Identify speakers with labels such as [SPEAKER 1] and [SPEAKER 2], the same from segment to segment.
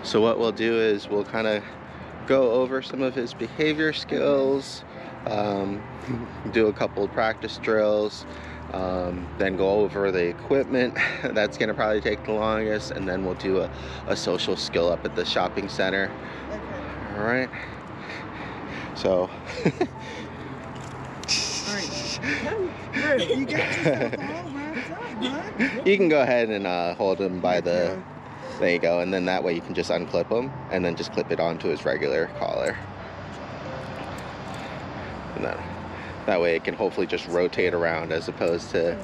[SPEAKER 1] So what we'll do is we'll kind of go over some of his behavior skills, do a couple of practice drills, then go over the equipment. That's going to probably take the longest, and then we'll do a social skill up at the shopping center.
[SPEAKER 2] Okay.
[SPEAKER 1] All right. So.
[SPEAKER 2] You got yourself all wrapped up, huh?
[SPEAKER 1] You can go ahead and hold him by the. There you go, and then that way you can just unclip him and then just clip it onto his regular collar. And then that way it can hopefully just rotate around as opposed to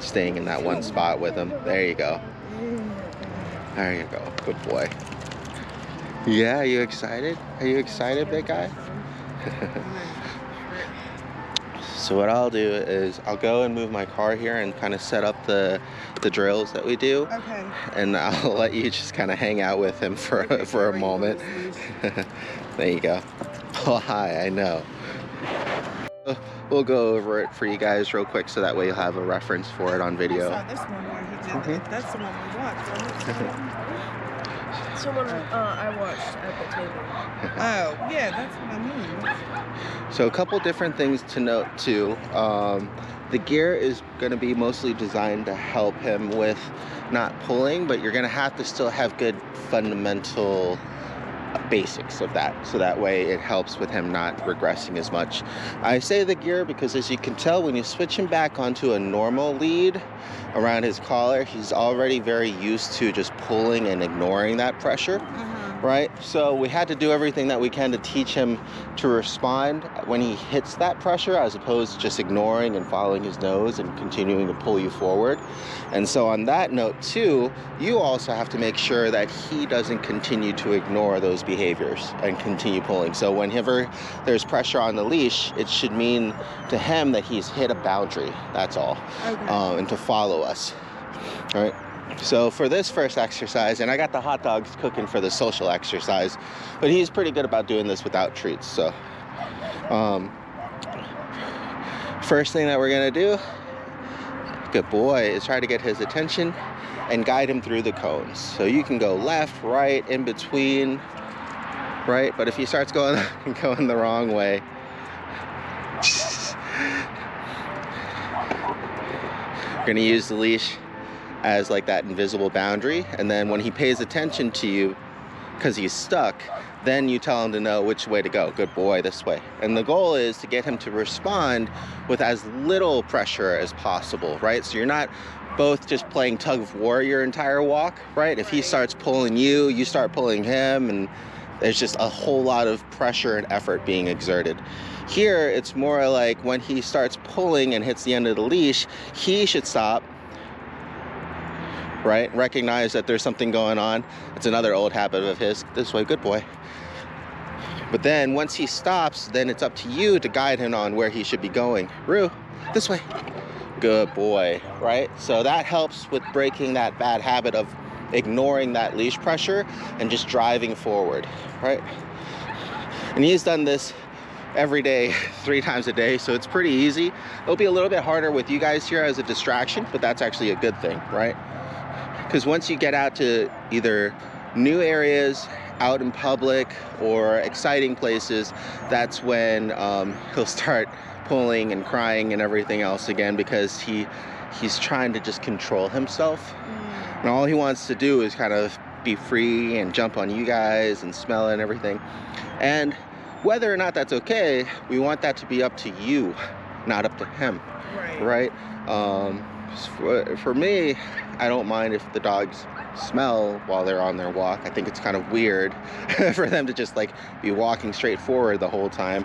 [SPEAKER 1] staying in that one spot with him. There you go. There you go. Good boy. Yeah, are you excited? Are you excited, big guy? So what I'll do is I'll go and move my car here and kind of set up the drills that we do.
[SPEAKER 2] Okay.
[SPEAKER 1] And I'll let you just kind of hang out with him for a moment. There you go. Oh, hi, I know. We'll go over it for you guys real quick so that way you'll have a reference for it on video.
[SPEAKER 2] I saw this one where he did it. That's the one we watched.
[SPEAKER 3] Someone I watched at the table.
[SPEAKER 2] Oh, yeah, that's what I mean.
[SPEAKER 1] So a couple different things to note too. The gear is going to be mostly designed to help him with not pulling, but you're going to have to still have good fundamental basics of that, so that way it helps with him not regressing as much. I say the gear because, as you can tell, when you switch him back onto a normal lead around his collar, he's already very used to just pulling and ignoring that pressure. Right? So we had to do everything that we can to teach him to respond when he hits that pressure, as opposed to just ignoring and following his nose and continuing to pull you forward. And so on that note too, you also have to make sure that he doesn't continue to ignore those behaviors and continue pulling. So whenever there's pressure on the leash, it should mean to him that he's hit a boundary, that's all. Okay. And to follow us. All right. So for this first exercise, and I got the hot dogs cooking for the social exercise, but he's pretty good about doing this without treats. So first thing that we're gonna do, good boy, is try to get his attention and guide him through the cones. So you can go left, right, in between, right? But if he starts going the wrong way, you're gonna use the leash as like that invisible boundary, and then when he pays attention to you because he's stuck, then you tell him to know which way to go. Good boy, this way. And the goal is to get him to respond with as little pressure as possible, right? So you're not both just playing tug of war your entire walk, right? If he starts pulling you, you start pulling him, and there's just a whole lot of pressure and effort being exerted. Here, it's more like when he starts pulling and hits the end of the leash, he should stop, right? Recognize that there's something going on. It's another old habit of his. This way, good boy. But then once he stops, then it's up to you to guide him on where he should be going. Roux, this way. Good boy, right? So that helps with breaking that bad habit of ignoring that leash pressure and just driving forward, right? And he's done this every day, 3 times a day, so it's pretty easy. It'll be a little bit harder with you guys here as a distraction, but that's actually a good thing, right? Because once you get out to either new areas, out in public, or exciting places, that's when he'll start pulling and crying and everything else again, because he's trying to just control himself. And all he wants to do is kind of be free and jump on you guys and smell it and everything. And whether or not that's okay, we want that to be up to you, not up to him. Right? For me, I don't mind if the dogs smell while they're on their walk. I think it's kind of weird for them to just like be walking straight forward the whole time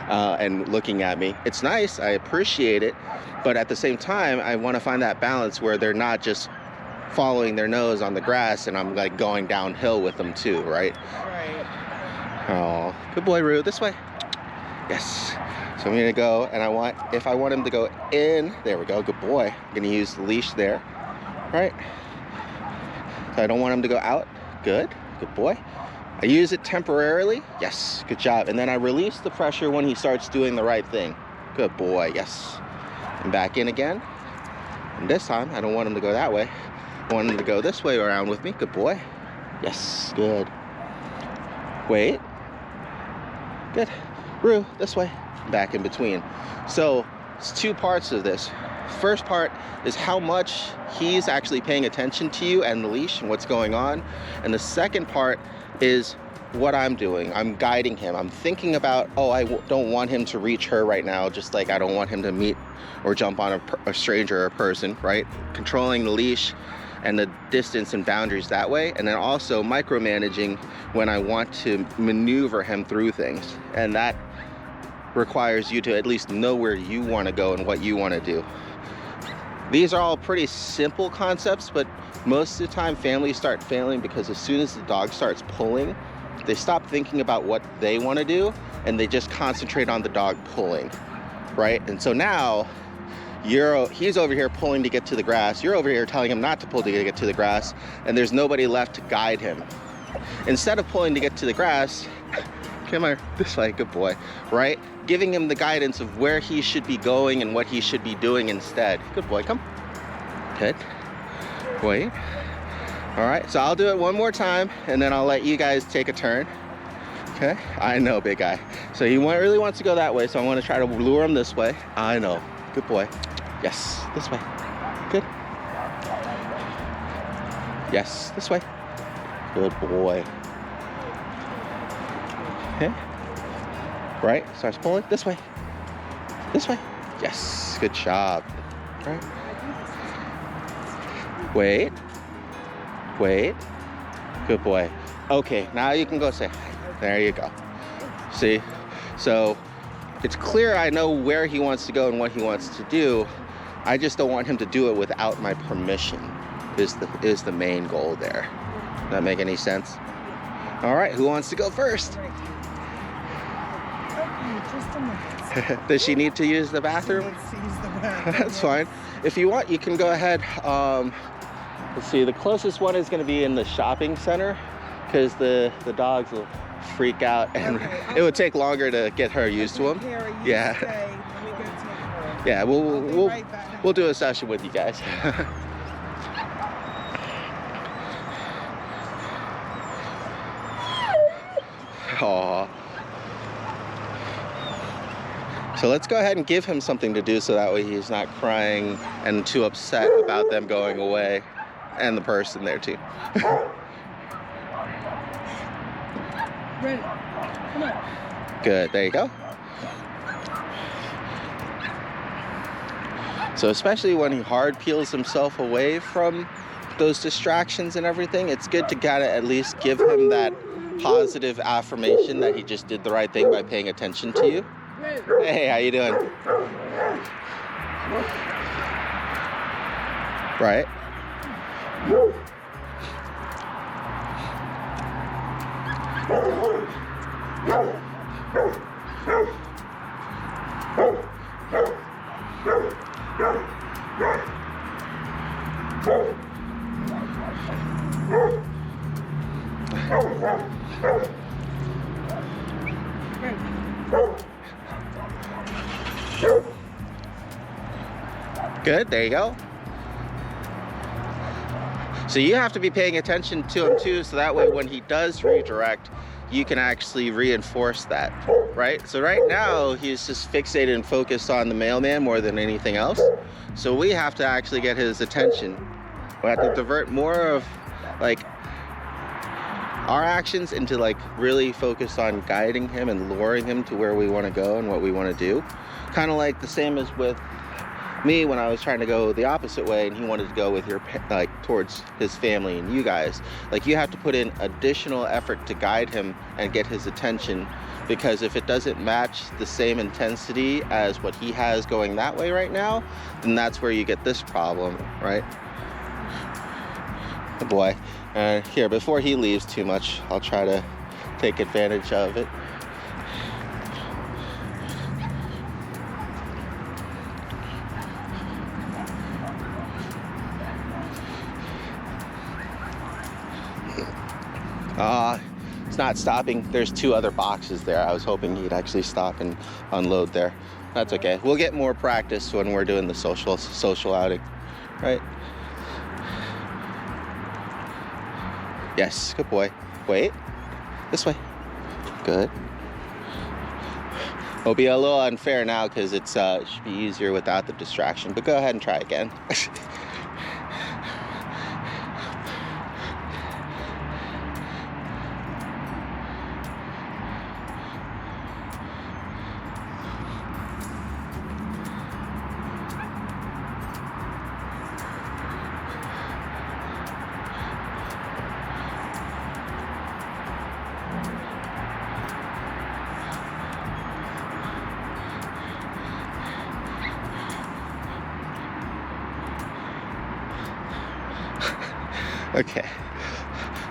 [SPEAKER 1] and looking at me. It's nice, I appreciate it, but at the same time, I want to find that balance where they're not just following their nose on the grass and I'm like going downhill with them too, right? Oh, good boy, Roux, this way. Yes. So I'm gonna go, and if I want him to go in, there we go, good boy. I'm gonna use the leash there, right? So I don't want him to go out. Good boy. I use it temporarily. Yes, good job. And then I release the pressure when he starts doing the right thing. Good boy, yes. And back in again. And this time, I don't want him to go that way. Want him to go this way around with me. Good boy. Yes, good. Wait. Good. Roux, this way. Back in between. So it's two parts of this. First part is how much he's actually paying attention to you and the leash and what's going on. And the second part is what I'm doing. I'm guiding him. I'm thinking about, oh, I don't want him to reach her right now, just like I don't want him to meet or jump on a stranger or a person, right? Controlling the leash and the distance and boundaries that way. And then also micromanaging when I want to maneuver him through things. And that requires you to at least know where you want to go and what you want to do. These are all pretty simple concepts, but most of the time families start failing because as soon as the dog starts pulling, they stop thinking about what they want to do and they just concentrate on the dog pulling, right? And so now he's over here pulling to get to the grass. You're over here telling him not to pull to get to the grass, and there's nobody left to guide him. Instead of pulling to get to the grass, come here, this way, good boy, right? Giving him the guidance of where he should be going and what he should be doing instead. Good boy, come. Good. Wait. All right, so I'll do it one more time, and then I'll let you guys take a turn. Okay, I know, big guy. So he really wants to go that way, so I want to try to lure him this way. I know, good boy. Yes, this way. Good. Yes, this way. Good boy. Okay. Right, starts pulling. This way. This way. Yes, good job. Right. Wait. Wait. Good boy. Okay, now you can go say hi. There you go. See? So it's clear I know where he wants to go and what he wants to do. I just don't want him to do it without my permission is the main goal there. Does that make any sense? All right, who wants to go first? Does she need to use the bathroom? That's fine. If you want, you can go ahead. Let's see, the closest one is going to be in the shopping center because the dogs will freak out and it would take longer to get her used to them. Yeah. Yeah, we'll do a session with you guys. Aww. So let's go ahead and give him something to do so that way he's not crying and too upset about them going away and the person there too.
[SPEAKER 3] Ready. Come on.
[SPEAKER 1] Good, there you go. So especially when he hard peels himself away from those distractions and everything, it's good to kind of at least give him that positive affirmation that he just did the right thing by paying attention to you. Hey, how you doing? Right. Good, there you go. So you have to be paying attention to him too, so that way when he does redirect, you can actually reinforce that, right? So right now, he's just fixated and focused on the mailman more than anything else. So we have to actually get his attention. We have to divert more of like our actions into like really focus on guiding him and luring him to where we want to go and what we want to do. Kind of like the same as with me when I was trying to go the opposite way and he wanted to go with towards his family and you guys. Like you have to put in additional effort to guide him and get his attention, because if it doesn't match the same intensity as what he has going that way right now, then that's where you get this problem, right? Good boy. Here, before he leaves too much, I'll try to take advantage of it. It's not stopping. There's two other boxes there. I was hoping he'd actually stop and unload there. That's okay. We'll get more practice when we're doing the social outing, right? Yes, good boy. Wait, this way. Good. It'll be a little unfair now because it should be easier without the distraction, but go ahead and try again. Okay,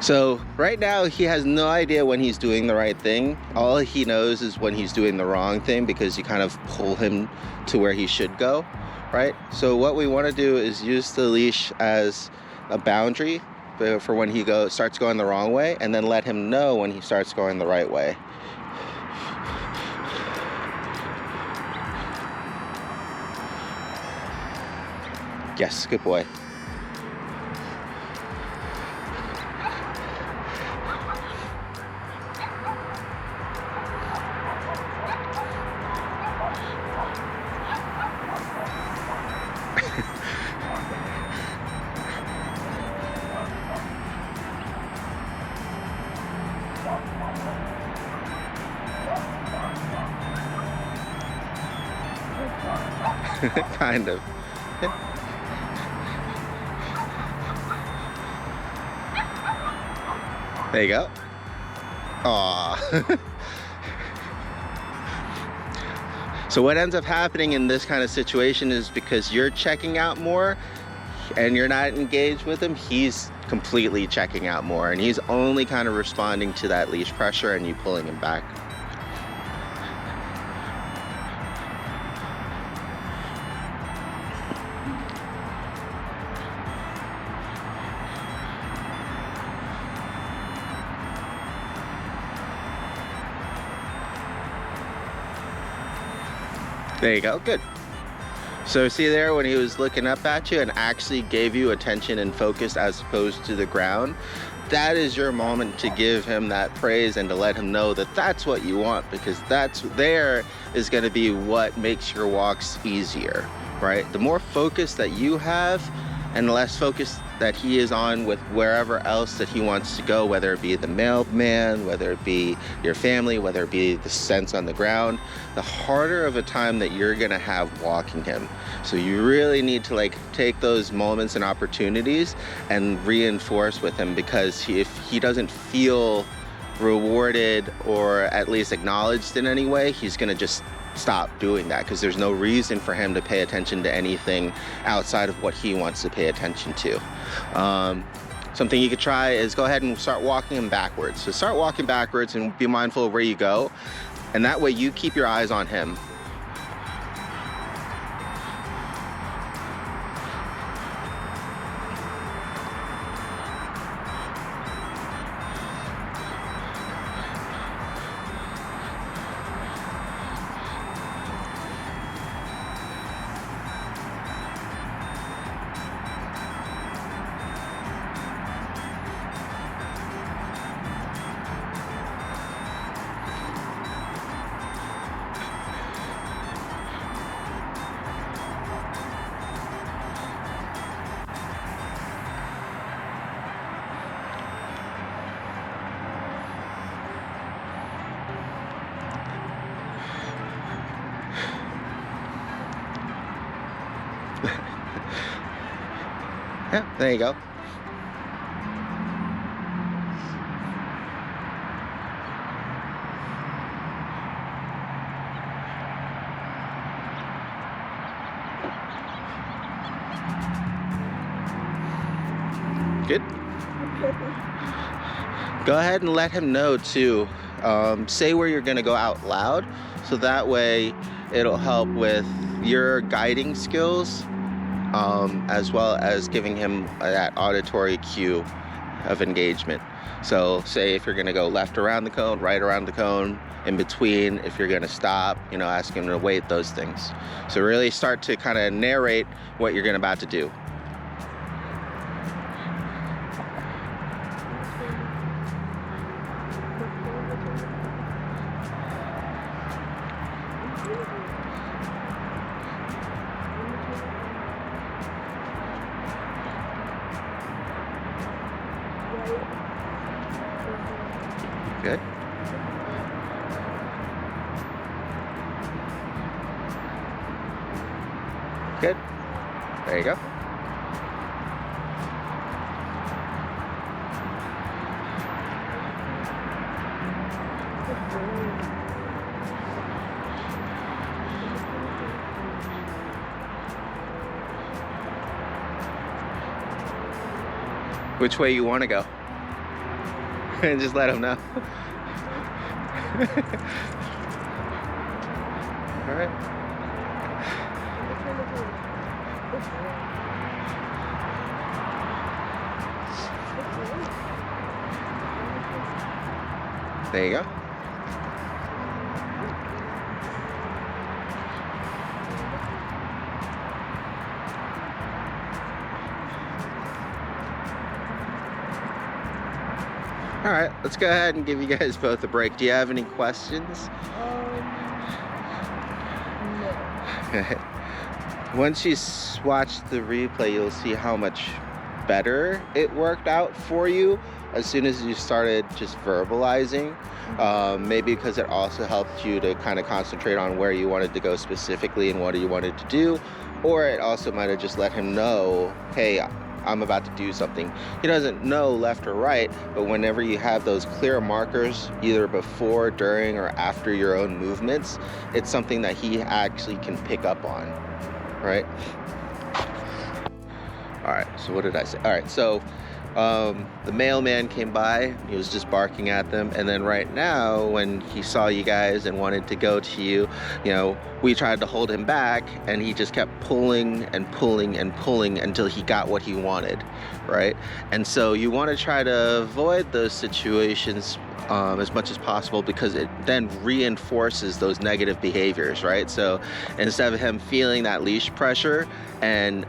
[SPEAKER 1] so right now he has no idea when he's doing the right thing. All he knows is when he's doing the wrong thing because you kind of pull him to where he should go, right? So what we want to do is use the leash as a boundary for when he starts going the wrong way, and then let him know when he starts going the right way. Yes, good boy. Kind of. There you go. Aww. So what ends up happening in this kind of situation is because you're checking out more and you're not engaged with him, he's completely checking out more, and he's only kind of responding to that leash pressure and you pulling him back. There you go, good. So see there when he was looking up at you and actually gave you attention and focus as opposed to the ground, that is your moment to give him that praise and to let him know that that's what you want, because that's there is going to be what makes your walks easier, right? The more focus that you have and the less focus that he is on with wherever else that he wants to go, whether it be the mailman, whether it be your family, whether it be the scents on the ground, the harder of a time that you're gonna have walking him. So you really need to like take those moments and opportunities and reinforce with him, because if he doesn't feel rewarded or at least acknowledged in any way, he's gonna just stop doing that, because there's no reason for him to pay attention to anything outside of what he wants to pay attention to. Something you could try is go ahead and start walking him backwards. So start walking backwards and be mindful of where you go, and that way you keep your eyes on him. Yeah, there you go. Good. Go ahead and let him know too. Say where you're gonna go out loud, so that way it'll help with your guiding skills, as well as giving him that auditory cue of engagement. So say if you're gonna go left around the cone, right around the cone, in between, if you're gonna stop, you know, ask him to wait, those things. So really start to kind of narrate what you're about to do. Good. Good. There you go. Which way you want to go? And just let him know. All right. There you go. All right, let's go ahead and give you guys both a break. Do you have any questions?
[SPEAKER 3] No.
[SPEAKER 1] Once you watch the replay, you'll see how much better it worked out for you as soon as you started just verbalizing. Maybe because it also helped you to kind of concentrate on where you wanted to go specifically and what you wanted to do, or it also might have just let him know, hey, I'm about to do something. He doesn't know left or right, but whenever you have those clear markers, either before, during, or after your own movements, it's something that he actually can pick up on, right? All right, so what did I say? All right, so the mailman came by, he was just barking at them, and then right now, when he saw you guys and wanted to go to you, you know, we tried to hold him back, and he just kept pulling and pulling and pulling until he got what he wanted, right? And so you want to try to avoid those situations as much as possible, because it then reinforces those negative behaviors, right? So instead of him feeling that leash pressure and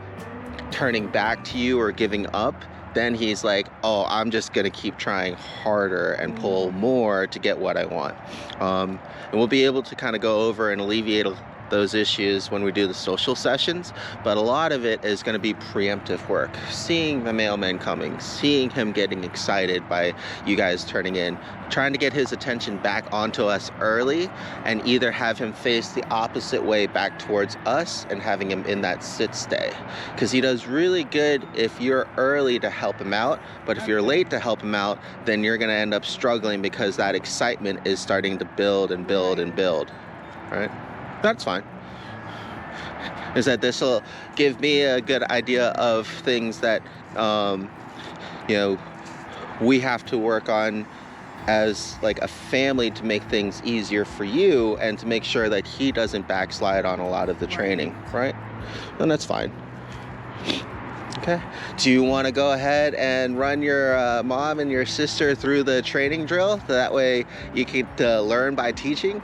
[SPEAKER 1] turning back to you or giving up, then he's like, oh, I'm just gonna keep trying harder and pull more to get what I want. And we'll be able to kind of go over and alleviate those issues when we do the social sessions, but a lot of it is going to be preemptive work. Seeing the mailman coming, seeing him getting excited by you guys turning in, trying to get his attention back onto us early, and either have him face the opposite way back towards us and having him in that sit stay. Because he does really good if you're early to help him out, but if you're late to help him out, then you're going to end up struggling because that excitement is starting to build and build and build, right? That's fine. Is that this will give me a good idea of things that, you know, we have to work on as like a family to make things easier for you and to make sure that he doesn't backslide on a lot of the training, right? Then that's fine. Okay. Do you want to go ahead and run your mom and your sister through the training drill? That way you can learn by teaching?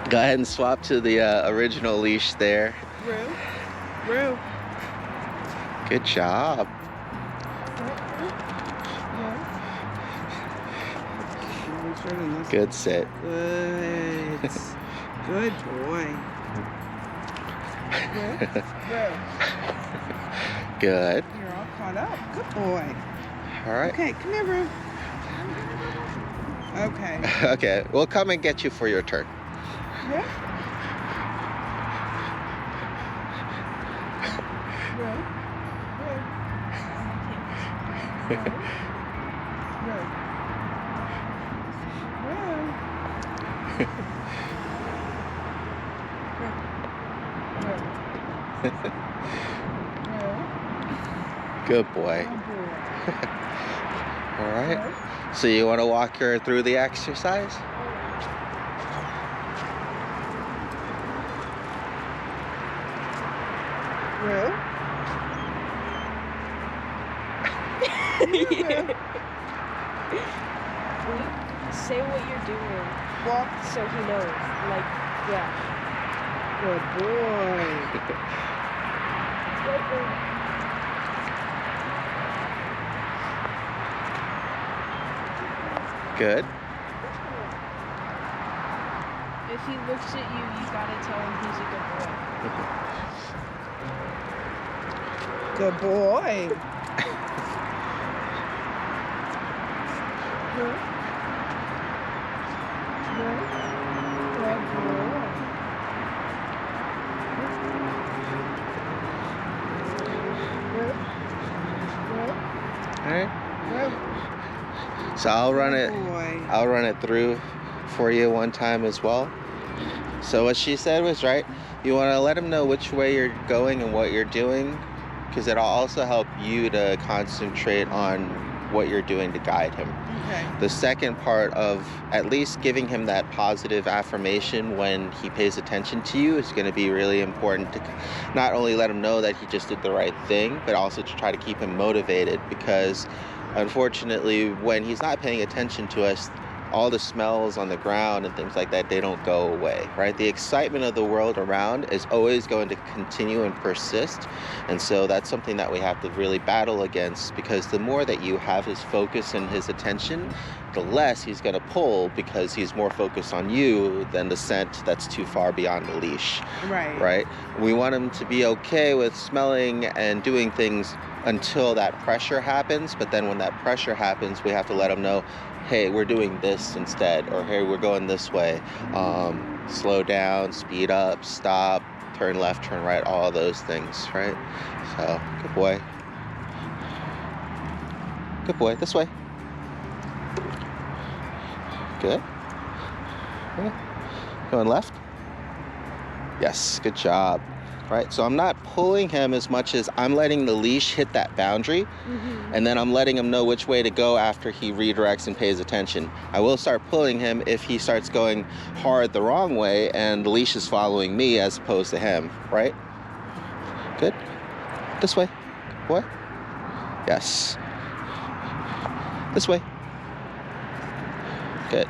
[SPEAKER 1] Go ahead and swap to the original leash there.
[SPEAKER 2] Roux.
[SPEAKER 1] Good job. Good sit.
[SPEAKER 2] Good. Good boy.
[SPEAKER 1] Good.
[SPEAKER 2] You're all caught up. Good boy.
[SPEAKER 1] All right.
[SPEAKER 2] Okay, come here, Roux. Okay.
[SPEAKER 1] Okay, we'll come and get you for your turn.
[SPEAKER 2] Yeah. Roux.
[SPEAKER 1] Good boy. All right. So you want to walk her through the exercise?
[SPEAKER 2] Roux.
[SPEAKER 3] Say what you're doing.
[SPEAKER 2] Walk.
[SPEAKER 3] So he knows. Like, yeah.
[SPEAKER 2] Good boy.
[SPEAKER 1] Good.
[SPEAKER 3] If he looks at you, you gotta tell him he's a good boy.
[SPEAKER 2] Good boy.
[SPEAKER 3] Good. Good. Good boy. Good. Good.
[SPEAKER 1] All right.
[SPEAKER 3] Good.
[SPEAKER 1] So I'll run it.
[SPEAKER 2] Boy.
[SPEAKER 1] I'll run it through for you one time as well. So what she said was right. You want to let him know which way you're going and what you're doing, because it'll also help you to concentrate on what you're doing to guide him.
[SPEAKER 2] Okay.
[SPEAKER 1] The second part of at least giving him that positive affirmation when he pays attention to you is going to be really important to not only let him know that he just did the right thing, but also to try to keep him motivated, because unfortunately when he's not paying attention to us, all the smells on the ground and things like that, they don't go away, right? The excitement of the world around is always going to continue and persist. And so that's something that we have to really battle against, because the more that you have his focus and his attention, the less he's going to pull, because he's more focused on you than the scent that's too far beyond the leash,
[SPEAKER 2] Right.
[SPEAKER 1] right? We want him to be okay with smelling and doing things until that pressure happens. But then when that pressure happens, we have to let him know, hey, we're doing this instead, or hey, we're going this way. Slow down, speed up, stop, turn left, turn right, all those things, right? So, good boy. Good boy, this way. Good. Okay. Going left? Yes, good job. Right, so I'm not pulling him as much as I'm letting the leash hit that boundary, and then I'm letting him know which way to go after he redirects and pays attention. I will start pulling him if he starts going hard the wrong way and the leash is following me as opposed to him, right? Good. This way. Boy. Yes. This way. Good.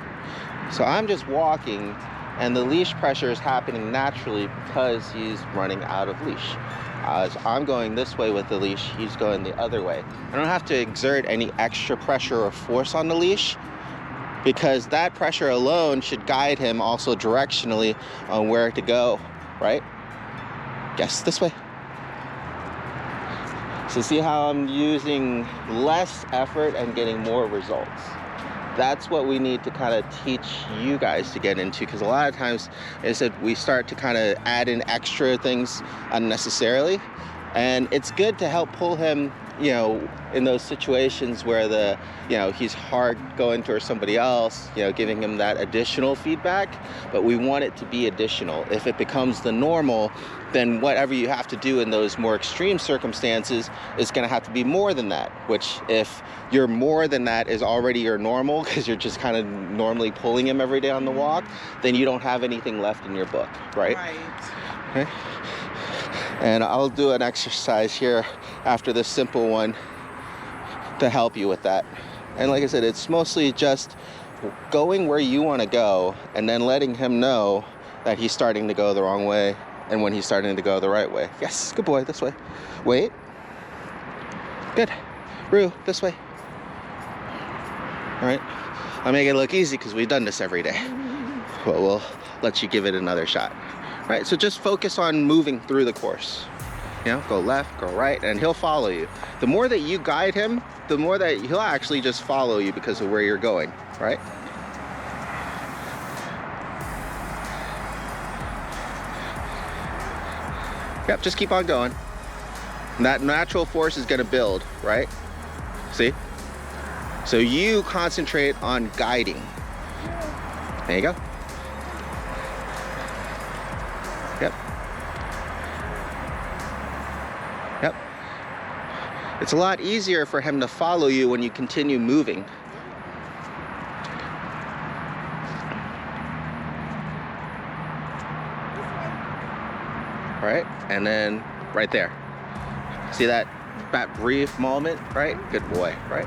[SPEAKER 1] So I'm just walking, and the leash pressure is happening naturally because he's running out of leash. As I'm going this way with the leash, he's going the other way. I don't have to exert any extra pressure or force on the leash, because that pressure alone should guide him also directionally on where to go, right? Yes, this way. So see how I'm using less effort and getting more results? That's what we need to kind of teach you guys to get into, because a lot of times is that we start to kind of add in extra things unnecessarily, and it's good to help pull him, you know, in those situations where the, you know, he's hard going towards somebody else, you know, giving him that additional feedback, but we want it to be additional. If it becomes the normal, then whatever you have to do in those more extreme circumstances is going to have to be more than that, which if your more than that is already your normal, because you're just kind of normally pulling him every day on the walk, then you don't have anything left in your book, right? Okay. And I'll do an exercise here after this simple one to help you with that. And like I said, it's mostly just going where you want to go and then letting him know that he's starting to go the wrong way and when he's starting to go the right way. Yes, good boy, this way. Wait. Good. Roux, this way. All right. I'll make it look easy because we've done this every day. But we'll let you give it another shot. All right, so just focus on moving through the course. You know, go left, go right, and he'll follow you. The more that you guide him, the more that he'll actually just follow you because of where you're going, right? Yep, just keep on going. And that natural force is gonna build, right? See? So you concentrate on guiding. There you go. Yep. Yep. It's a lot easier for him to follow you when you continue moving. Right? And then right there. See that brief moment, right? Good boy, right?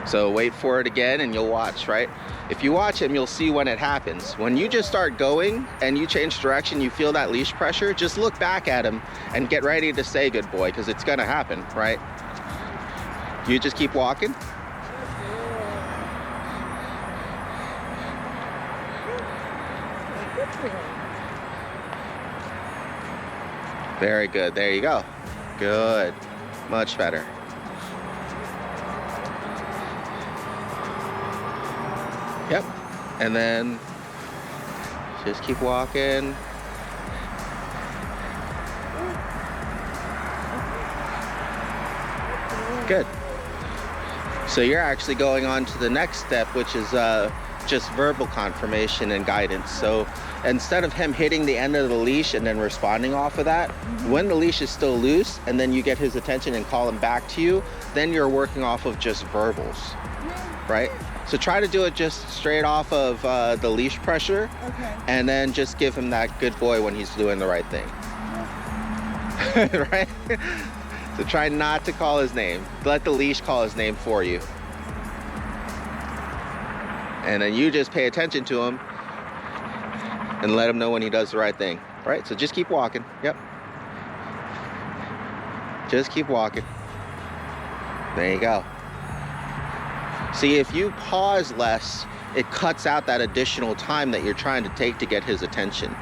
[SPEAKER 1] So wait for it again and you'll watch, right? If you watch him, you'll see when it happens. When you just start going and you change direction, you feel that leash pressure, just look back at him and get ready to say good boy, because it's gonna happen, right? You just keep walking. Very good. There you go. Good. Much better. Yep. And then just keep walking. Good. So you're actually going on to the next step, which is just verbal confirmation and guidance. So instead of him hitting the end of the leash and then responding off of that, when the leash is still loose and then you get his attention and call him back to you, then you're working off of just verbals, right? So try to do it just straight off of the leash pressure, and then just give him that good boy when he's doing the right thing. Right? So try not to call his name. Let the leash call his name for you. And then you just pay attention to him and let him know when he does the right thing. Right? So just keep walking. Yep. Just keep walking. There you go. See, if you pause less, it cuts out that additional time that you're trying to take to get his attention.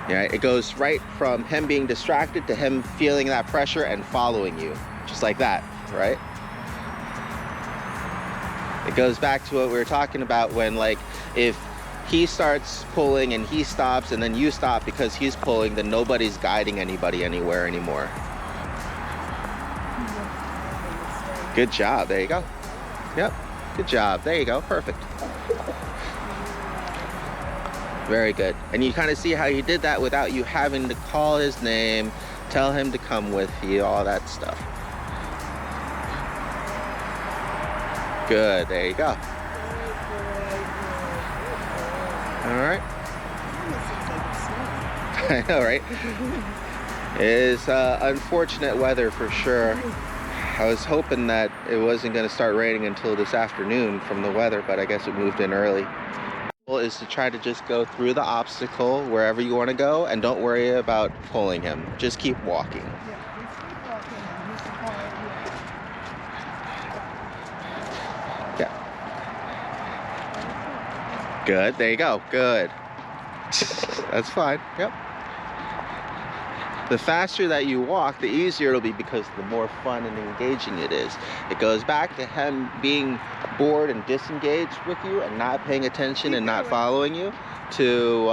[SPEAKER 1] Right? It goes right from him being distracted to him feeling that pressure and following you. Just like that, right? It goes back to what we were talking about when, like, if he starts pulling and he stops and then you stop because he's pulling, then nobody's guiding anybody anywhere anymore. Good job. There you go. Yep. Good job. There you go. Perfect. Very good. And you kind of see how he did that without you having to call his name, tell him to come with you, all that stuff. Good. There you go. All right. I know, right? It is unfortunate weather for sure. I was hoping that it wasn't going to start raining until this afternoon from the weather, but I guess it moved in early. Is to try to just go through the obstacle wherever you want to go, and don't worry about pulling him. Just keep walking. Yeah. Good. There you go. Good. That's fine. Yep. The faster that you walk, the easier it'll be, because the more fun and engaging it is. It goes back to him being bored and disengaged with you and not paying attention and not following you to,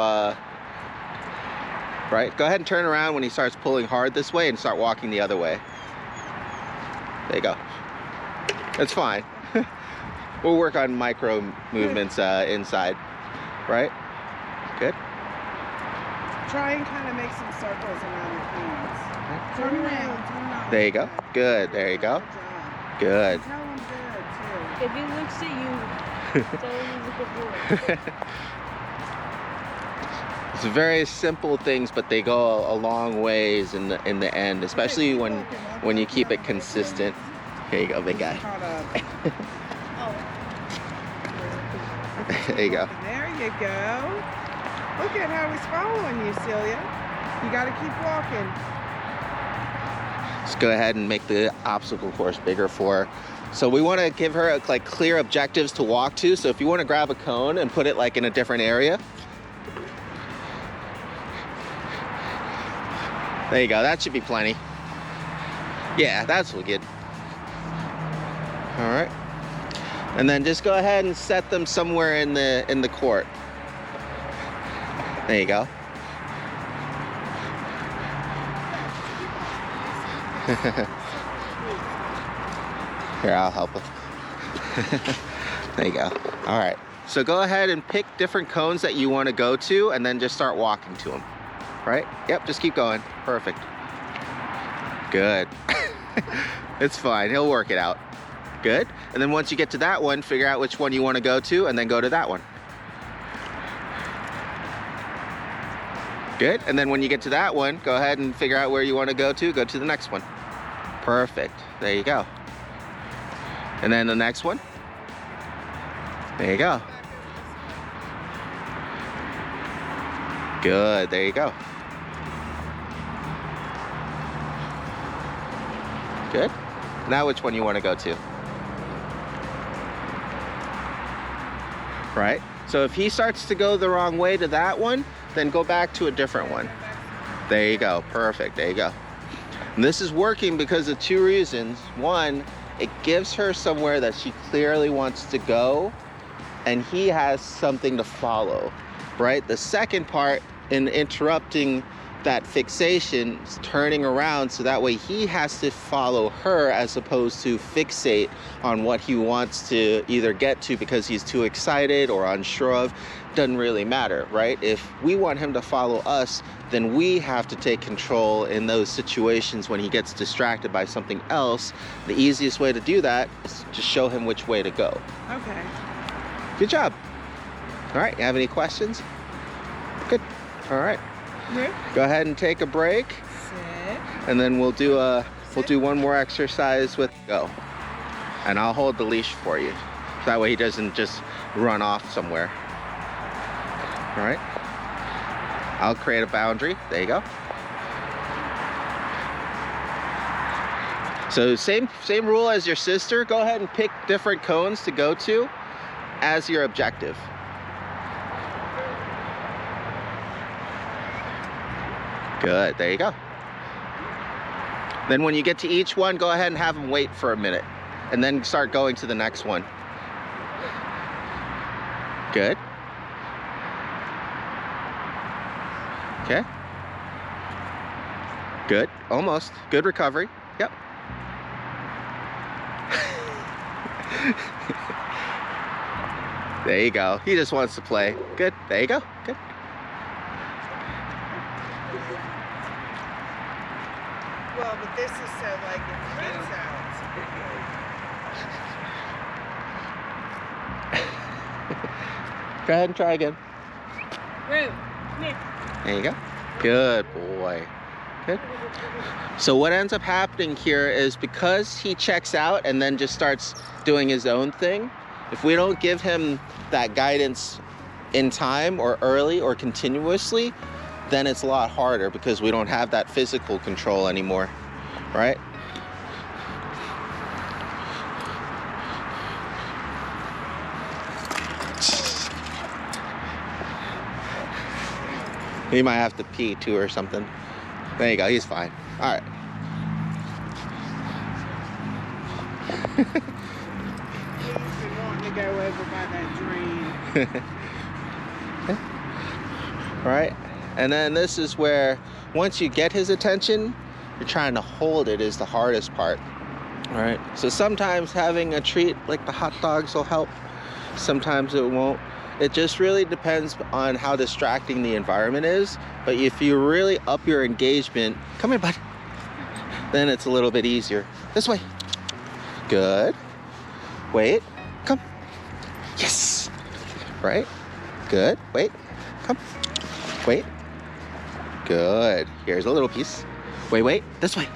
[SPEAKER 1] right? Go ahead and turn around when he starts pulling hard this way and start walking the other way. There you go. That's fine. We'll work on micro movements inside, right? Good.
[SPEAKER 2] Try and kind of make some circles around your hands. Turn around.
[SPEAKER 1] There you go. Good. There you go. Good.
[SPEAKER 2] Tell him good, too.
[SPEAKER 3] If he looks at you, tell him he's a good boy.
[SPEAKER 1] It's very simple things, but they go a long ways in the end, especially when you keep it consistent. Here you go, big guy. There you go.
[SPEAKER 2] There you go. Look at how he's following you, Celia. You got to keep walking.
[SPEAKER 1] Let's go ahead and make the obstacle course bigger for her. So we want to give her like clear objectives to walk to. So if you want to grab a cone and put it like in a different area. There you go. That should be plenty. Yeah, that's good. All right. And then just go ahead and set them somewhere in the court. There you go. Here, I'll help him. There you go. All right. So go ahead and pick different cones that you want to go to, and then just start walking to them. Right? Yep, just keep going. Perfect. Good. It's fine. He'll work it out. Good. And then once you get to that one, figure out which one you want to go to, and then go to that one. Good. And then when you get to that one, go ahead and figure out where you want to go to the next one. Perfect. There you go. And then the next one. There you go. Good. There you go. Good. Now which one you want to go to? Right? So if he starts to go the wrong way to that one, then go back to a different one. There you go, perfect, there you go. And this is working because of two reasons. One, it gives her somewhere that she clearly wants to go, and he has something to follow, right? The second part, in interrupting that fixation, is turning around so that way he has to follow her as opposed to fixate on what he wants to either get to because he's too excited or unsure of. Doesn't really matter, right? If we want him to follow us, then we have to take control in those situations when he gets distracted by something else. The easiest way to do that is to show him which way to go.
[SPEAKER 2] Okay.
[SPEAKER 1] Good job. All right, you have any questions? Good. All right.
[SPEAKER 2] Rick,
[SPEAKER 1] Go ahead and take a break,
[SPEAKER 2] sit.
[SPEAKER 1] and then we'll do one more exercise with go. And I'll hold the leash for you. That way he doesn't just run off somewhere. All right. I'll create a boundary. There you go. So same rule as your sister. Go ahead and pick different cones to go to as your objective. Good, there you go. Then when you get to each one, go ahead and have them wait for a minute and then start going to the next one. Good. Okay. Good, almost. Good recovery. Yep. There you go. He just wants to play. Good, there you go. Good.
[SPEAKER 2] Well, but this is so like it gets out.
[SPEAKER 1] Go ahead and try again.
[SPEAKER 3] Roux, come here.
[SPEAKER 1] There you go. Good boy. Good. So what ends up happening here is because he checks out and then just starts doing his own thing, if we don't give him that guidance in time or early or continuously, then it's a lot harder because we don't have that physical control anymore, right? He might have to pee too or something. There you go, he's fine. All right.
[SPEAKER 2] He's been wanting to go over by that dream.
[SPEAKER 1] Right? And then this is where once you get his attention, you're trying to hold it is the hardest part. All right? So sometimes having a treat like the hot dogs will help. Sometimes it won't. It just really depends on how distracting the environment is. But if you really up your engagement, come here, bud, then it's a little bit easier. This way. Good. Wait. Come. Yes. Right? Good. Wait. Come. Wait. Good. Here's a little piece. Wait. This way.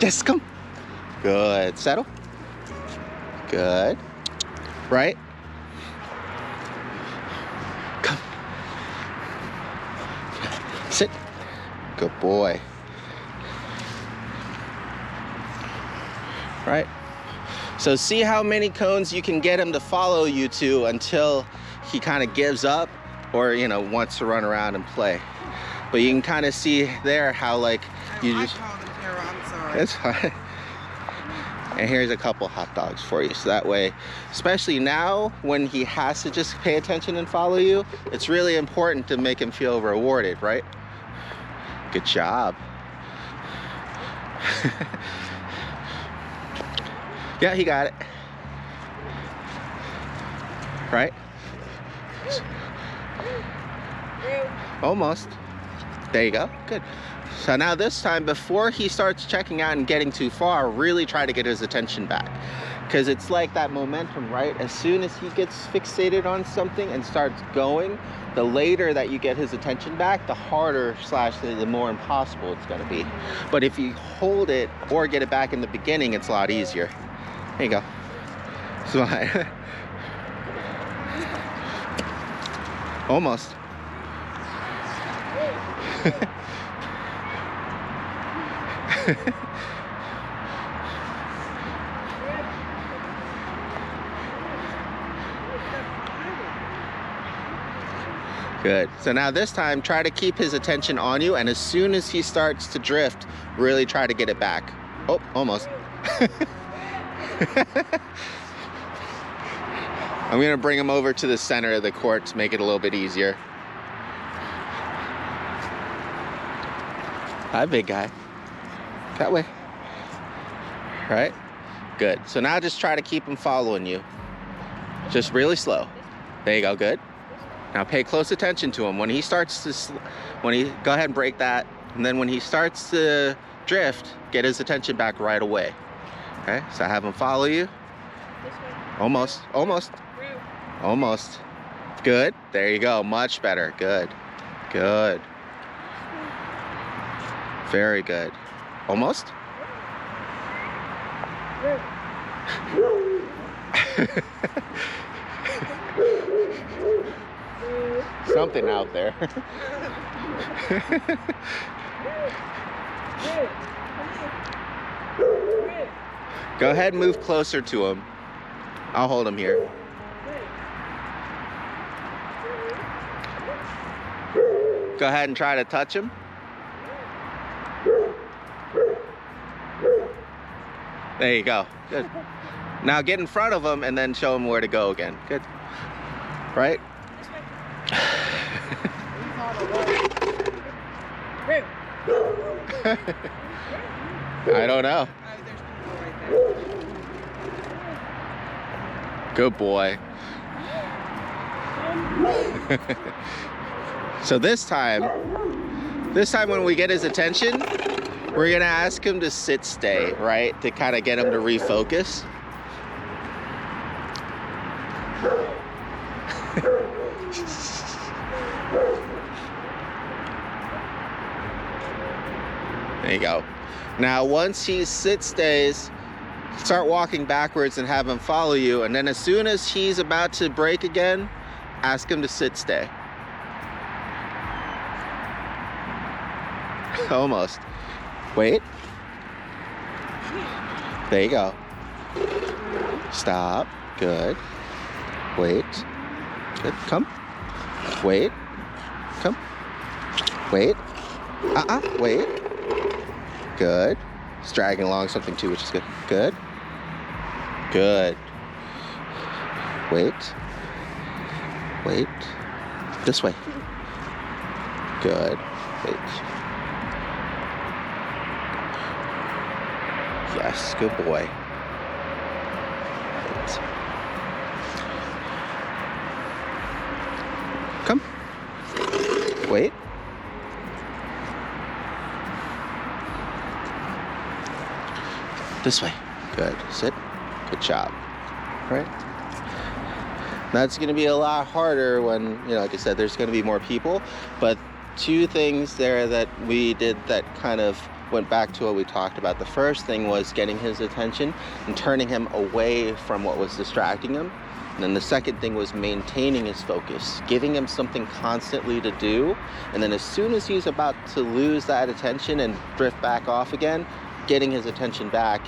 [SPEAKER 1] Yes, come. Good. Settle. Good. Right? Come. Sit. Good boy. Right? So see how many cones you can get him to follow you to until he kind of gives up or, you know, wants to run around and play. But you can kind of see there how, like, you just...
[SPEAKER 2] I called him Carol, I'm sorry.
[SPEAKER 1] It's fine. And here's a couple hot dogs for you. So that way, especially now when he has to just pay attention and follow you, it's really important to make him feel rewarded, right? Good job. Yeah, he got it. Right? Almost. There you go. Good. So now this time, before he starts checking out and getting too far, really try to get his attention back. Because it's like that momentum, right? As soon as he gets fixated on something and starts going, the later that you get his attention back, the harder / the more impossible it's going to be. But if you hold it or get it back in the beginning, it's a lot easier. There you go. Smile. Almost. Good. So now this time, try to keep his attention on you, and as soon as he starts to drift, really try to get it back. Oh, almost. I'm gonna bring him over to the center of the court to make it a little bit easier. Hi, big guy. That way. Right? Good. So now just try to keep him following you. Just really slow. There you go. Good. Now pay close attention to him. When he starts to, go ahead and break that. And then when he starts to drift, get his attention back right away. Okay? So have him follow you. Almost. Almost. Almost. Good. There you go. Much better. Good. Good. Very good. Almost. Something out there. Go ahead and move closer to him. I'll hold him here. Go ahead and try to touch him. There you go. Good. Now get in front of him and then show him where to go again. Good. Right? I don't know. Good boy. So this time when we get his attention, we're gonna ask him to sit stay, right? To kind of get him to refocus. There you go. Now once he sit stays, start walking backwards and have him follow you, and then as soon as he's about to break again, ask him to sit stay. Almost. Wait. There you go. Stop. Good. Wait. Good. Come. Wait. Come. Wait. Wait. Good. It's dragging along something too, which is good. Good. Good. Wait. Wait. This way. Good. Wait. Yes, good boy. Wait. Come. Wait. This way. Good. Sit. Good job. Right? That's going to be a lot harder when, like I said, there's going to be more people. But two things there that we did that kind of went back to what we talked about. The first thing was getting his attention and turning him away from what was distracting him. And then the second thing was maintaining his focus, giving him something constantly to do. And then as soon as he's about to lose that attention and drift back off again, getting his attention back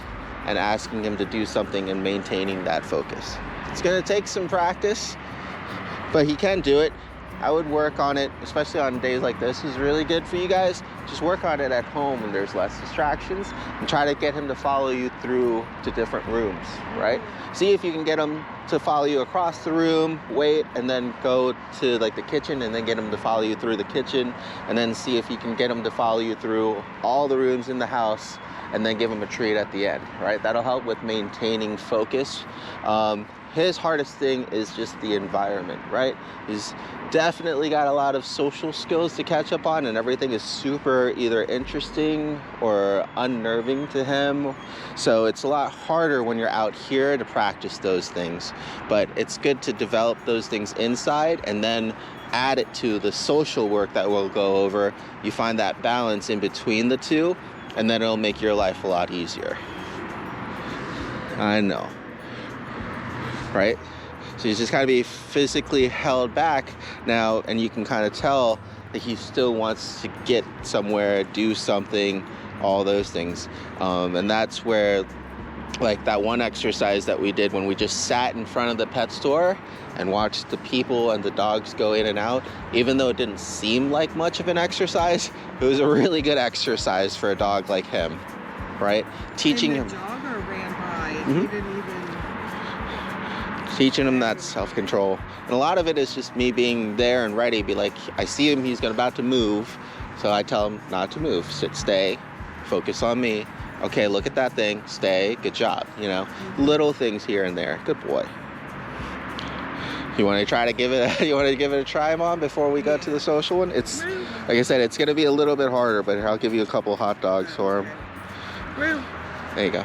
[SPEAKER 1] and asking him to do something and maintaining that focus. It's gonna take some practice, but he can do it. I would work on it, especially on days like this is really good for you guys. Just work on it at home when there's less distractions and try to get him to follow you through to different rooms, right? See if you can get him to follow you across the room, wait, and then go to like the kitchen and then get him to follow you through the kitchen, and then see if you can get him to follow you through all the rooms in the house and then give him a treat at the end, right? That'll help with maintaining focus. His hardest thing is just the environment, right? He's definitely got a lot of social skills to catch up on, and everything is super either interesting or unnerving to him. So it's a lot harder when you're out here to practice those things. But it's good to develop those things inside and then add it to the social work that we'll go over. You find that balance in between the two, and then it'll make your life a lot easier. I know. Right? So he's just got to be physically held back now, and you can kind of tell that he still wants to get somewhere, do something, all those things. And that's where like that one exercise that we did when we just sat in front of the pet store and watched the people and the dogs go in and out. Even though it didn't seem like much of an exercise, it was a really good exercise for a dog like him, right? Teaching him.
[SPEAKER 2] And the jogger ran by and
[SPEAKER 1] Mhm.
[SPEAKER 2] he didn't even.
[SPEAKER 1] Teaching him that self-control. And a lot of it is just me being there and ready. Be like, I see him, he's about to move. So I tell him not to move. Sit, stay, focus on me. Okay, look at that thing, stay, good job, you know? Little things here and there. Good boy. You want to try to give it a try, Mom, before we go to the social one? It's, like I said, it's going to be a little bit harder, but I'll give you a couple hot dogs for him.
[SPEAKER 2] Roux.
[SPEAKER 1] There you go.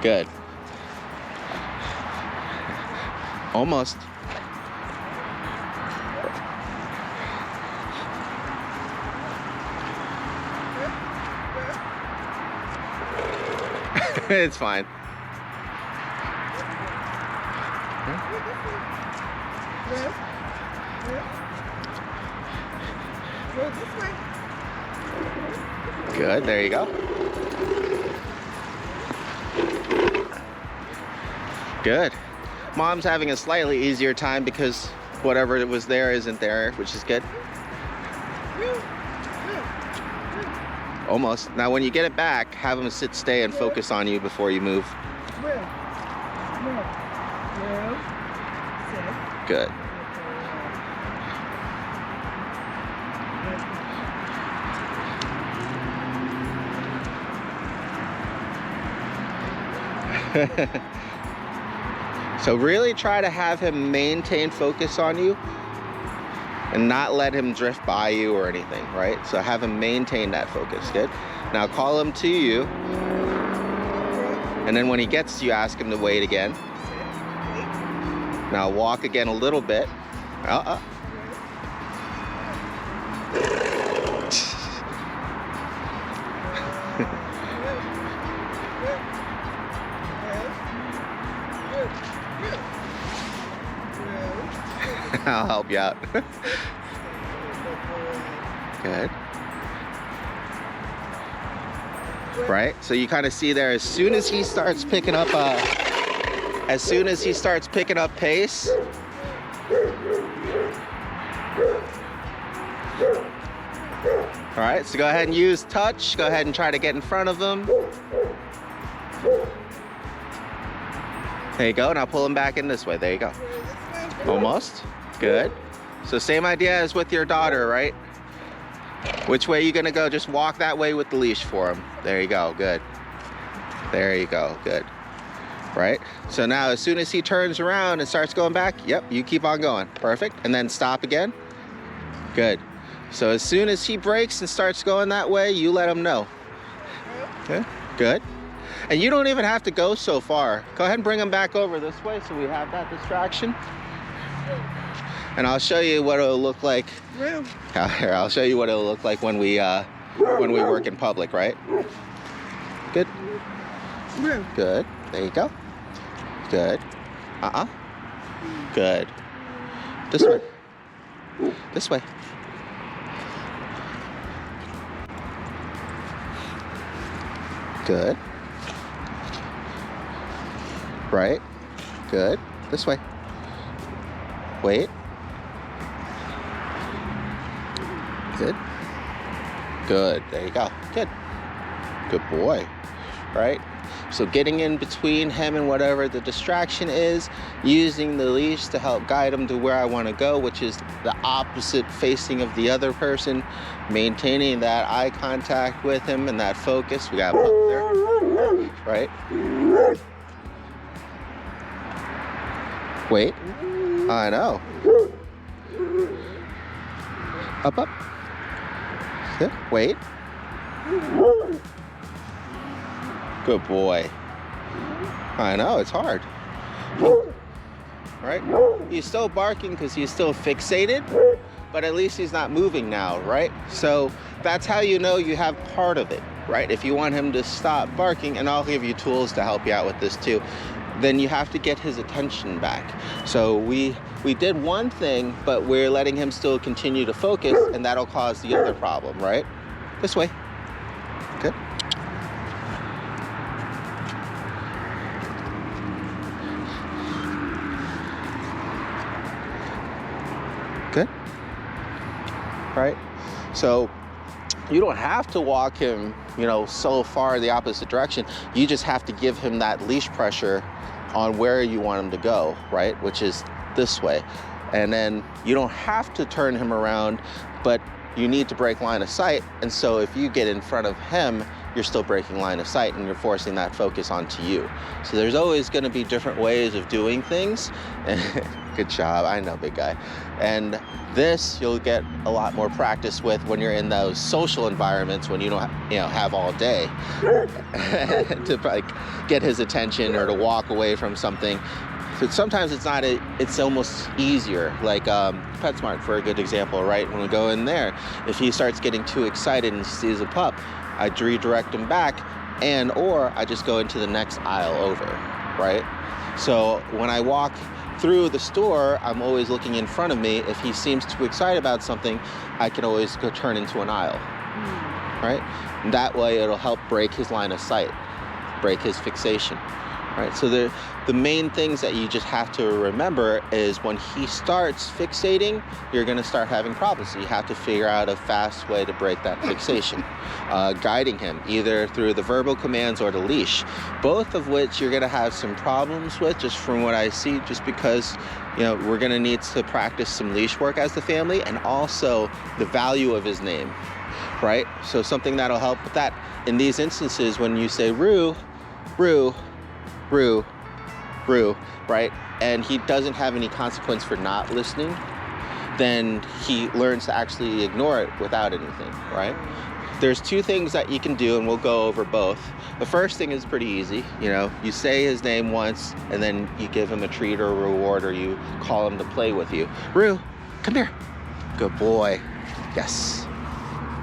[SPEAKER 1] Good. Almost. It's fine.
[SPEAKER 2] Roux, this way.
[SPEAKER 1] Good, there you go. Good. Mom's having a slightly easier time because whatever was there isn't there, which is good. Almost. Now when you get it back, have him sit, stay, and focus on you before you move.
[SPEAKER 2] Roux. Roux. Sit.
[SPEAKER 1] Good. So really try to have him maintain focus on you and not let him drift by you or anything, right? So have him maintain that focus. Good. Now call him to you, and then when he gets to you, ask him to wait again. Now walk again a little bit. I'll help you out. Good. Right? So you kind of see there, as soon as he starts picking up pace, all right, so go ahead and use touch. Go ahead and try to get in front of him. There you go. Now pull him back in this way. There you go. Almost. Good. So same idea as with your daughter, right? Which way are you gonna go? Just walk that way with the leash for him. There you go. Good. There you go. Good. Right? So now as soon as he turns around and starts going back, yep, you keep on going. Perfect. And then stop again. Good. So as soon as he breaks and starts going that way, you let him know. Okay. Good. And you don't even have to go so far. Go ahead and bring him back over this way so we have that distraction. And I'll show you what it'll look like.
[SPEAKER 2] Roux.
[SPEAKER 1] Here, I'll show you what it'll look like when we work in public, right? Good.
[SPEAKER 2] Roux.
[SPEAKER 1] Good. There you go. Good. Good. This way. This way. Good. Right. Good. This way. Wait. Good. Good. There you go. Good. Good boy. Right? So getting in between him and whatever the distraction is, using the leash to help guide him to where I want to go, which is the opposite facing of the other person, maintaining that eye contact with him and that focus. We got him up there. Right? Wait. I know. Up, up. Good. Wait. Good boy. I know, it's hard. Right? He's still barking because he's still fixated, but at least he's not moving now, right? So that's how you know you have part of it, right? If you want him to stop barking, and I'll give you tools to help you out with this too. then you have to get his attention back. So we did one thing, but we're letting him still continue to focus, and that'll cause the other problem, right? This way. Good. Good. Right? So you don't have to walk him, so far the opposite direction. You just have to give him that leash pressure on where you want him to go, right? Which is this way. And then you don't have to turn him around, but you need to break line of sight. And so if you get in front of him, you're still breaking line of sight and you're forcing that focus onto you. So there's always going to be different ways of doing things. Good job. I know, big guy. And this you'll get a lot more practice with when you're in those social environments when you don't have all day to like get his attention or to walk away from something. So sometimes it's almost easier. Like PetSmart for a good example, right? When we go in there, if he starts getting too excited and sees a pup, I redirect him back, or I just go into the next aisle over, right? So when I walk through the store, I'm always looking in front of me. If he seems too excited about something, I can always go turn into an aisle, right? And that way it'll help break his line of sight, break his fixation, right? So the main things that you just have to remember is when he starts fixating, you're gonna start having problems. So you have to figure out a fast way to break that fixation. Guiding him either through the verbal commands or the leash, both of which you're gonna have some problems with just from what I see, just because we're gonna need to practice some leash work as the family, and also the value of his name, right? So something that'll help with that. In these instances, when you say Roux, Roux, Roux, Roux, right? And he doesn't have any consequence for not listening, then he learns to actually ignore it without anything, right? There's two things that you can do, and we'll go over both. The first thing is pretty easy. You say his name once, and then you give him a treat or a reward, or you call him to play with you. Roux, come here. Good boy. Yes.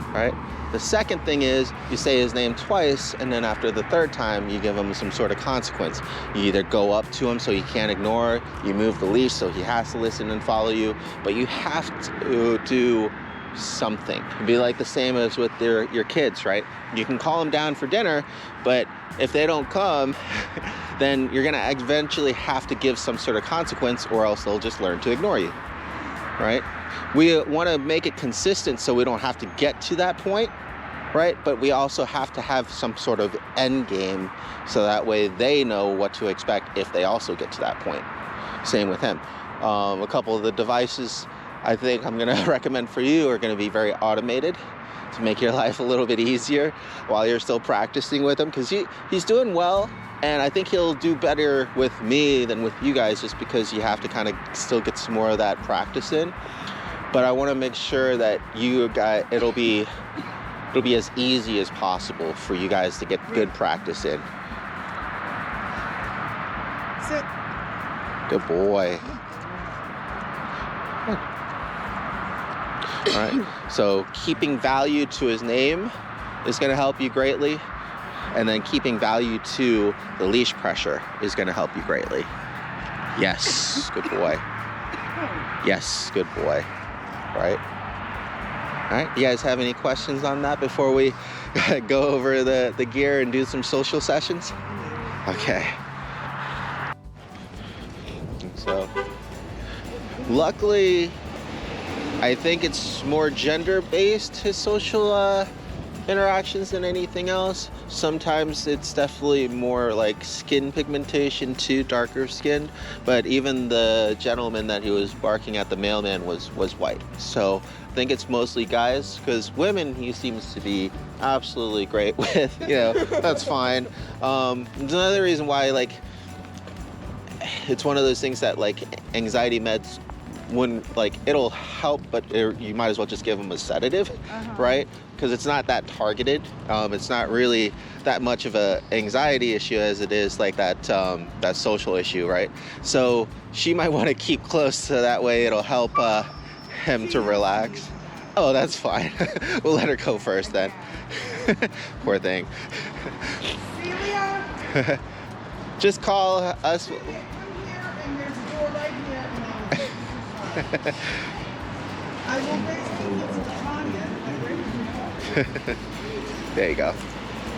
[SPEAKER 1] All right. The second thing is you say his name twice, and then after the third time, you give him some sort of consequence. You either go up to him so he can't ignore, you move the leash so he has to listen and follow you, but you have to do something. It'd be like the same as with your kids, right? You can call them down for dinner, but if they don't come, then you're gonna eventually have to give some sort of consequence, or else they'll just learn to ignore you, right? We want to make it consistent so we don't have to get to that point, right? But we also have to have some sort of end game so that way they know what to expect if they also get to that point. Same with him. A couple of the devices I think I'm going to recommend for you are going to be very automated to make your life a little bit easier while you're still practicing with him, because he's doing well. And I think he'll do better with me than with you guys, just because you have to kind of still get some more of that practice in. But I want to make sure that you guys, it'll be as easy as possible for you guys to get good practice in.
[SPEAKER 2] Sit.
[SPEAKER 1] Good boy. Good. All right. So keeping value to his name is going to help you greatly. And then keeping value to the leash pressure is going to help you greatly. Yes. Good boy. Yes. Good boy. Right? All right. You guys have any questions on that before we go over the gear and do some social sessions? Okay. So, luckily, I think it's more gender-based, his social interactions, than anything else. Sometimes it's definitely more like skin pigmentation too, darker skinned, but even the gentleman that he was barking at, the mailman, was white. So I think it's mostly guys, because women he seems to be absolutely great with, that's fine. Another reason why, like, it's one of those things that, like, anxiety meds wouldn't, like, it'll help, but you might as well just give them a sedative, right? Because it's not that targeted. It's not really that much of a anxiety issue as it is like that social issue, right? So she might want to keep close, so that way it'll help him to relax. Oh, that's fine. We'll let her go first then. Poor thing.
[SPEAKER 2] Celia?
[SPEAKER 1] Just call us.
[SPEAKER 2] I'm here and there's a door right here and I will basically get to Tanya.
[SPEAKER 1] There you go.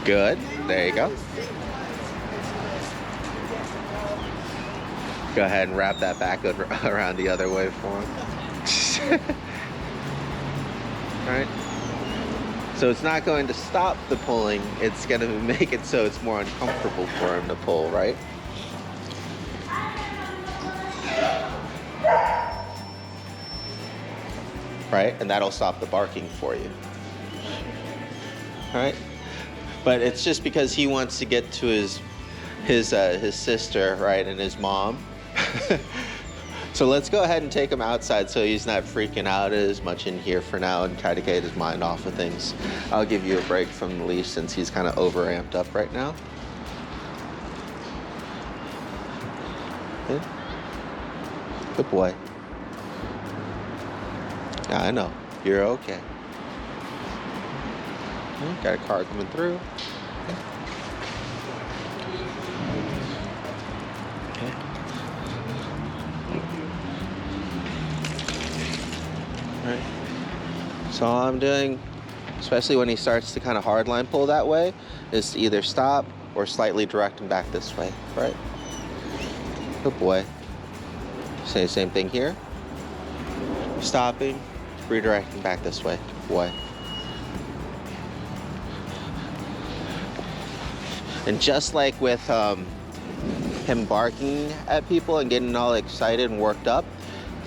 [SPEAKER 1] Good. There you go. Go ahead and wrap that back around the other way for him. Alright. So it's not going to stop the pulling, it's going to make it so it's more uncomfortable for him to pull, right? Right? And that'll stop the barking for you. Alright? But it's just because he wants to get to his sister, right, and his mom. So let's go ahead and take him outside so he's not freaking out as much in here for now and try to get his mind off of things. I'll give you a break from the leash since he's kind of overamped up right now. Yeah. Good boy. Yeah, I know. You're okay. Got a car coming through. Okay. Alright. So all I'm doing, especially when he starts to kind of hardline pull that way, is to either stop or slightly direct him back this way, right? Good boy. Say the same thing here. Stopping, redirecting back this way. Good boy. And just like with him barking at people and getting all excited and worked up,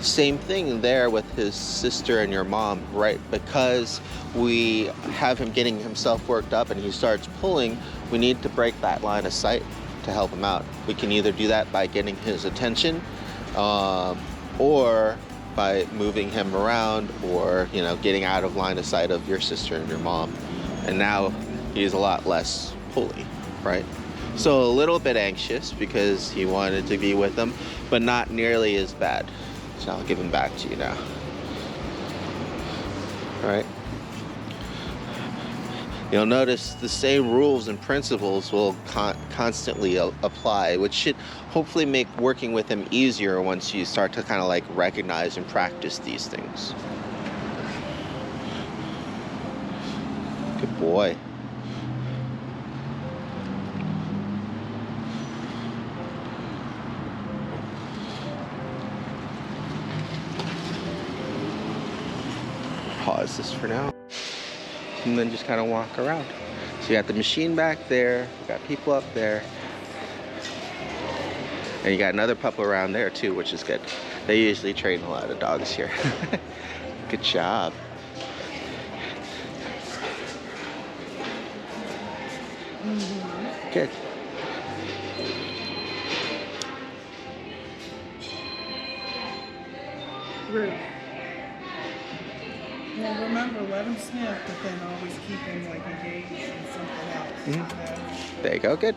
[SPEAKER 1] same thing there with his sister and your mom, right? Because we have him getting himself worked up and he starts pulling, we need to break that line of sight to help him out. We can either do that by getting his attention or by moving him around or, you know, getting out of line of sight of your sister and your mom. And now he's a lot less pully, right? So a little bit anxious because he wanted to be with them, but not nearly as bad. So I'll give him back to you now. All right. You'll notice the same rules and principles will constantly apply, which should hopefully make working with him easier once you start to kind of like recognize and practice these things. Good boy. Pause this for now. And then just kind of walk around. So you got the machine back there, you got people up there, and you got another pup around there too, which is good. They usually train a lot of dogs here. Good job. Good.
[SPEAKER 2] Roux. Well, remember, let him sniff, but then always keep him like engaged in something else.
[SPEAKER 1] Mm-hmm. There you go, good.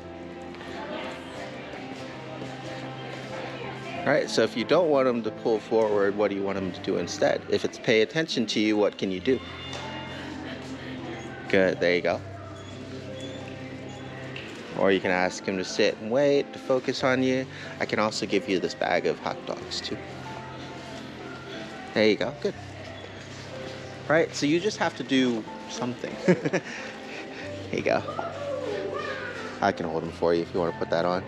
[SPEAKER 1] All right, so if you don't want him to pull forward, what do you want him to do instead? If it's pay attention to you, what can you do? Good, there you go. Or you can ask him to sit and wait, to focus on you. I can also give you this bag of hot dogs too. There you go, good. Right, so you just have to do something. Here you go. I can hold him for you if you want to put that on.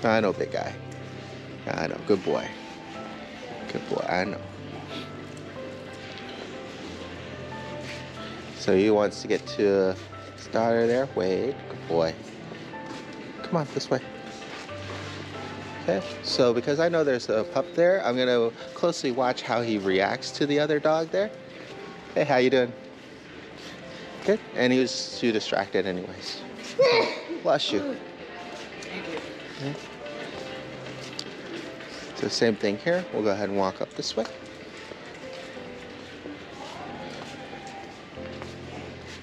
[SPEAKER 1] I know, big guy. I know, good boy. Good boy, I know. So he wants to get to his daughter there. Wait, good boy. Come on, this way. Okay, so because I know there's a pup there, I'm gonna closely watch how he reacts to the other dog there. Hey, how you doing? Good, and he was too distracted anyways. Bless you. Okay. So same thing here, we'll go ahead and walk up this way.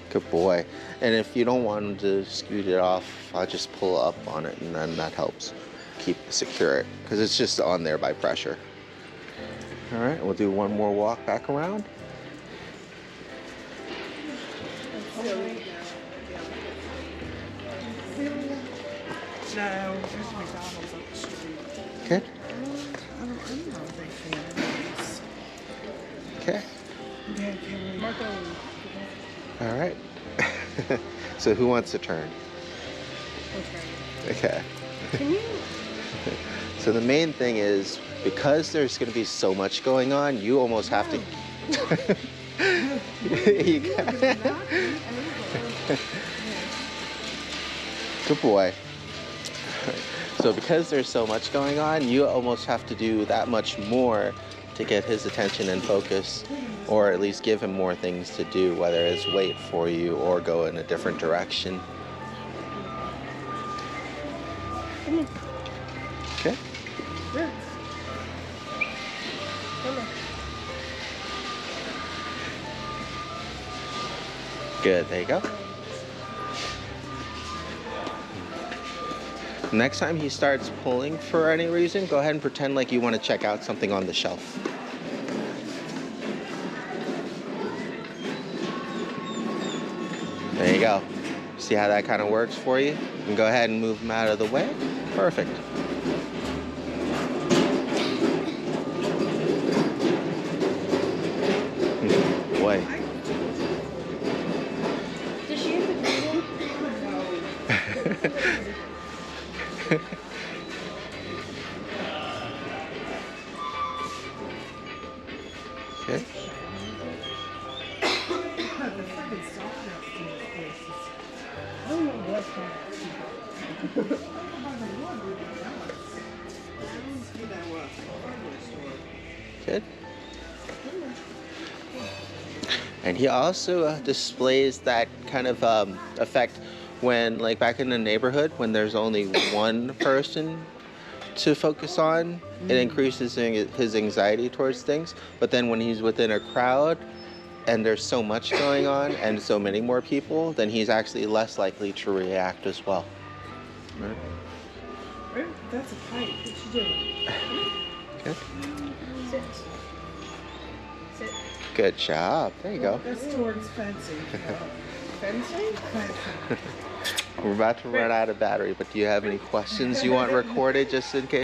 [SPEAKER 1] Good boy. And if you don't want him to scoot it off, I'll just pull up on it and then that helps keep secure it because it's just on there by pressure. All right, we'll do one more walk back around.
[SPEAKER 2] No, there's a McDonald's up the street.
[SPEAKER 1] Okay.
[SPEAKER 2] I'm not a big fan of these.
[SPEAKER 1] Okay.
[SPEAKER 2] Yeah, okay.
[SPEAKER 3] Marco.
[SPEAKER 1] All right. So who wants to turn? Okay.
[SPEAKER 3] Can you?
[SPEAKER 1] So the main thing is, because there's going to be so much going on, you almost have to. You Good boy. So because there's so much going on, you almost have to do that much more to get his attention and focus, or at least give him more things to do, whether it's wait for you or go in a different direction. Okay.
[SPEAKER 3] Yeah. Come on.
[SPEAKER 1] Good, there you go. Next time he starts pulling for any reason, go ahead and pretend like you want to check out something on the shelf. There you go. See how that kind of works for you? And go ahead and move him out of the way. Perfect. Boy.
[SPEAKER 3] Does she have the green?
[SPEAKER 1] Okay.
[SPEAKER 2] I don't know what's happening.
[SPEAKER 1] Good. And he also displays that kind of effect when, like back in the neighborhood, when there's only one person to focus on, it increases his anxiety towards things. But then when he's within a crowd and there's so much going on and so many more people, then he's actually less likely to react as well. Right.
[SPEAKER 2] That's a kite. What you doing?
[SPEAKER 1] Good.
[SPEAKER 3] Sit. Sit.
[SPEAKER 1] Good job. There you go.
[SPEAKER 2] That's towards fencing. Fencing? Fencing.
[SPEAKER 1] We're about to run out of battery, but do you have any questions you want recorded just in case?